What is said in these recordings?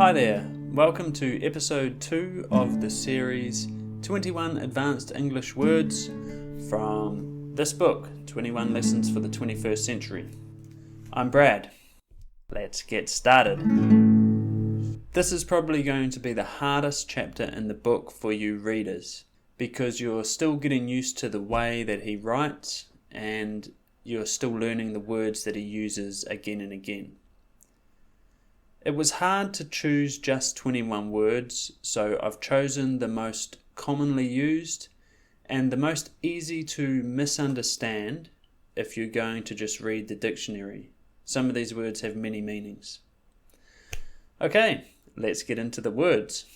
Hi there, welcome to episode 2 of the series 21 Advanced English Words from this book, 21 Lessons for the 21st Century. I'm Brad. Let's get started. This is probably going to be the hardest chapter in the book for you readers because you're still getting used to the way that he writes and you're still learning the words that he uses again and again. It was hard to choose just 21 words, so I've chosen the most commonly used and the most easy to misunderstand if you're going to just read the dictionary. Some of these words have many meanings. Okay, let's get into the words.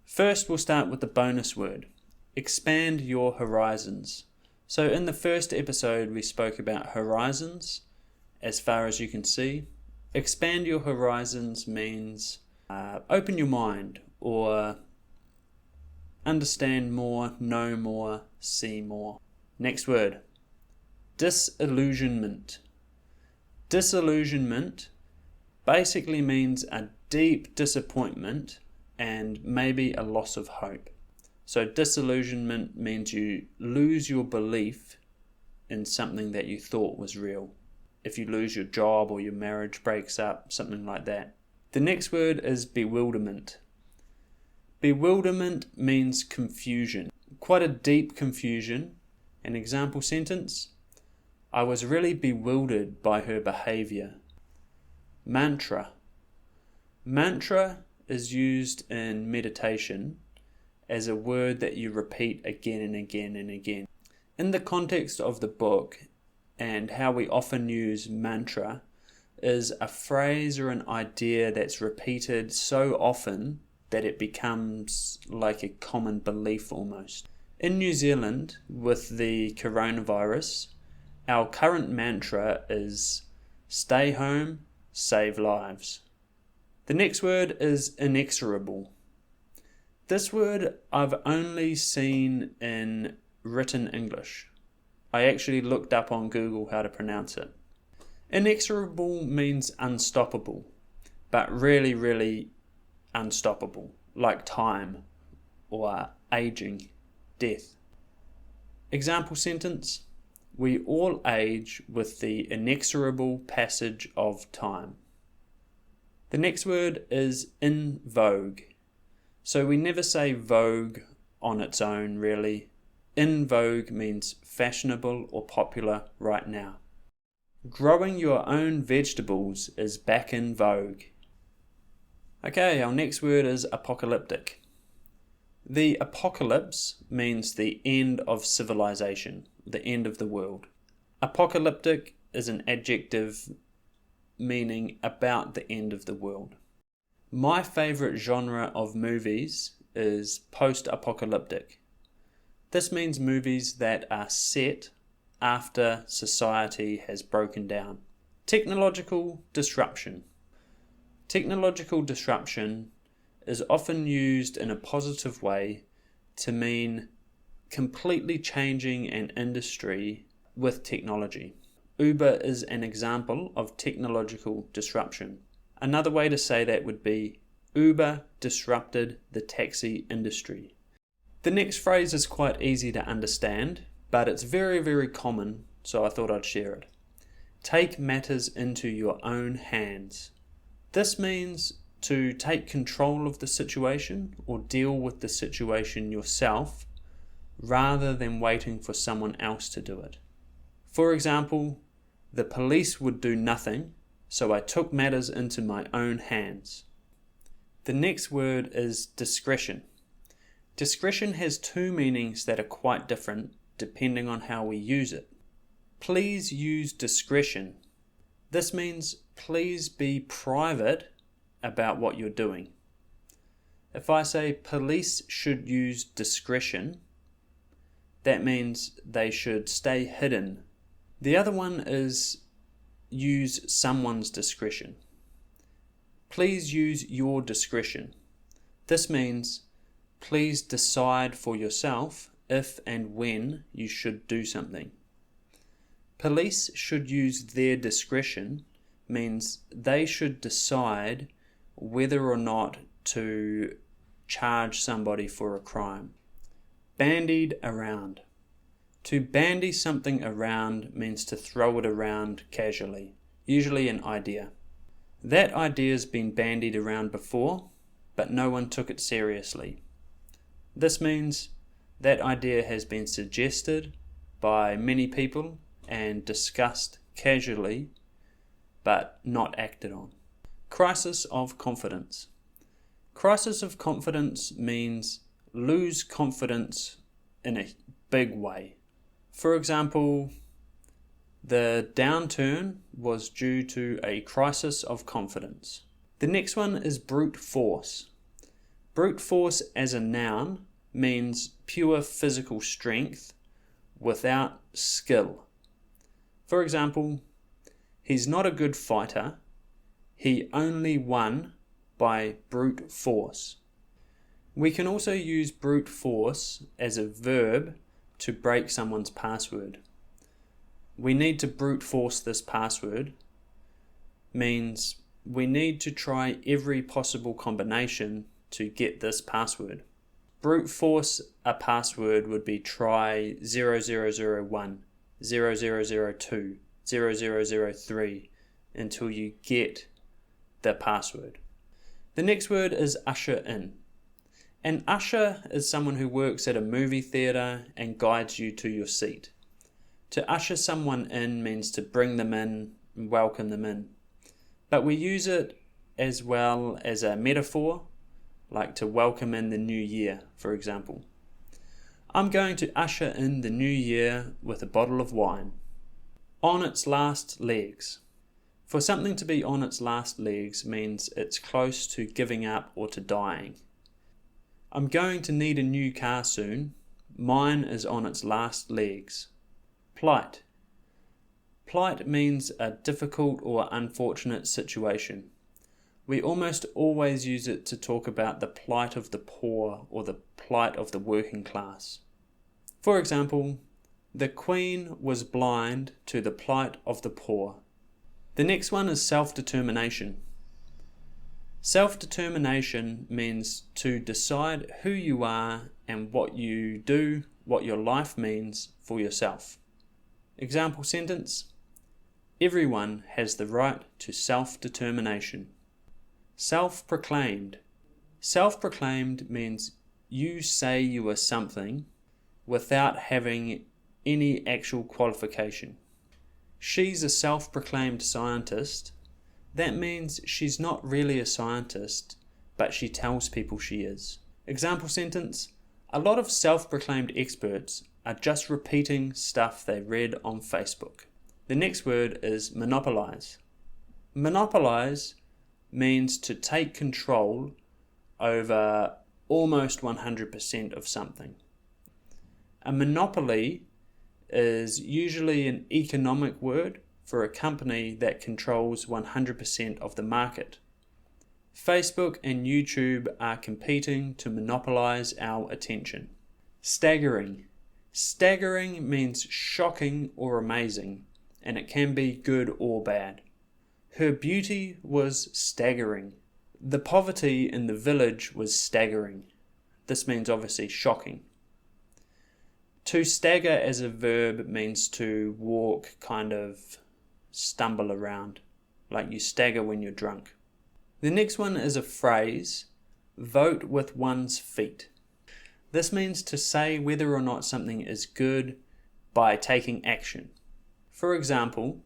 First, we'll start with the bonus word, expand your horizons. So in the first episode, we spoke about horizons, as far as you can see. Expand your horizons means open your mind or understand more, know more, see more. Next word, disillusionment. Disillusionment basically means a deep disappointment and maybe a loss of hope. So disillusionment means you lose your belief in something that you thought was real. If you lose your job or your marriage breaks up, something like that. The next word is bewilderment. Bewilderment means confusion, quite a deep confusion. An example sentence, I was really bewildered by her behavior. Mantra. Mantra is used in meditation as a word that you repeat again and again and again. In the context of the book, and how we often use mantra is a phrase or an idea that's repeated so often that it becomes like a common belief almost. In New Zealand, with the coronavirus, our current mantra is stay home, save lives. The next word is inexorable. This word I've only seen in written English. I actually looked up on Google how to pronounce it. Inexorable means unstoppable, but really unstoppable, like time or aging, death. Example sentence, we all age with the inexorable passage of time. The next word is in vogue. So we never say vogue on its own really. In vogue means fashionable or popular right now. Growing your own vegetables is back in vogue. Okay, our next word is apocalyptic. The apocalypse means the end of civilization, the end of the world. Apocalyptic is an adjective meaning about the end of the world. My favorite genre of movies is post-apocalyptic. This means movies that are set after society has broken down. Technological disruption. Technological disruption is often used in a positive way to mean completely changing an industry with technology. Uber is an example of technological disruption. Another way to say that would be Uber disrupted the taxi industry. The next phrase is quite easy to understand, but it's very common, so I thought I'd share it. Take matters into your own hands. This means to take control of the situation or deal with the situation yourself rather than waiting for someone else to do it. For example, the police would do nothing, so I took matters into my own hands. The next word is discretion. Discretion has two meanings that are quite different depending on how we use it. Please use discretion. This means please be private about what you're doing. If I say police should use discretion, that means they should stay hidden. The other one is use someone's discretion. Please use your discretion. This means please decide for yourself if and when you should do something. Police should use their discretion means they should decide whether or not to charge somebody for a crime. Bandied around. To bandy something around means to throw it around casually, usually an idea. That idea's been bandied around before, but no one took it seriously. This means that idea has been suggested by many people and discussed casually, but not acted on. Crisis of confidence. Crisis of confidence means lose confidence in a big way. For example, the downturn was due to a crisis of confidence. The next one is brute force. Brute force as a noun means pure physical strength without skill. For example, he's not a good fighter. He only won by brute force. We can also use brute force as a verb to break someone's password. We need to brute force this password means we need to try every possible combination to get this password. Brute force a password would be try 0001, 0002, 0003 until you get the password. The next word is usher in. An usher is someone who works at a movie theatre and guides you to your seat. To usher someone in means to bring them in and welcome them in. But we use it as well as a metaphor, like to welcome in the new year, for example. I'm going to usher in the new year with a bottle of wine. On its last legs. For something to be on its last legs means it's close to giving up or to dying. I'm going to need a new car soon. Mine is on its last legs. Plight. Plight means a difficult or unfortunate situation. We almost always use it to talk about the plight of the poor or the plight of the working class. For example, the Queen was blind to the plight of the poor. The next one is self-determination. Self-determination means to decide who you are and what you do, what your life means for yourself. Example sentence: everyone has the right to self-determination. Self-proclaimed. Self-proclaimed means you say you are something without having any actual qualification. She's a self-proclaimed scientist. That means she's not really a scientist, but she tells people she is. Example sentence: a lot of self-proclaimed experts are just repeating stuff they read on Facebook. The next word is monopolize. Monopolize means to take control over almost 100% of something. A monopoly is usually an economic word for a company that controls 100% of the market. Facebook and YouTube are competing to monopolize our attention. Staggering. Staggering means shocking or amazing, and it can be good or bad. Her beauty was staggering. The poverty in the village was staggering. This means obviously shocking. To stagger as a verb means to walk, kind of stumble around, like you stagger when you're drunk. The next one is a phrase, vote with one's feet. This means to say whether or not something is good by taking action. For example,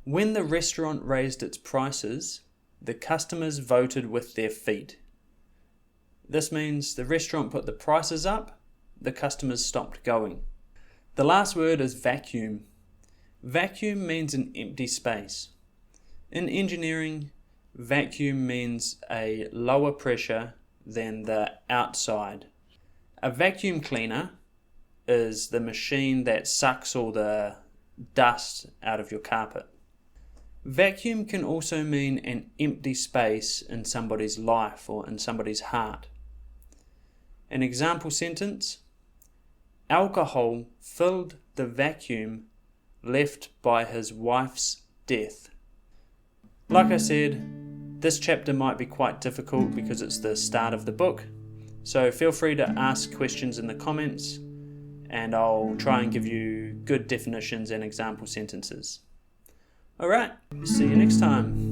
when the restaurant raised its prices, the customers voted with their feet. This means the restaurant put the prices up, the customers stopped going. The last word is vacuum. Vacuum means an empty space. In engineering, vacuum means a lower pressure than the outside. A vacuum cleaner is the machine that sucks all the dust out of your carpet. Vacuum can also mean an empty space in somebody's life or in somebody's heart. An example sentence: alcohol filled the vacuum left by his wife's death. Like I said, This chapter might be quite difficult because it's the start of the book, so feel free to ask questions in the comments and I'll try and give you good definitions and example sentences. Alright, see you next time.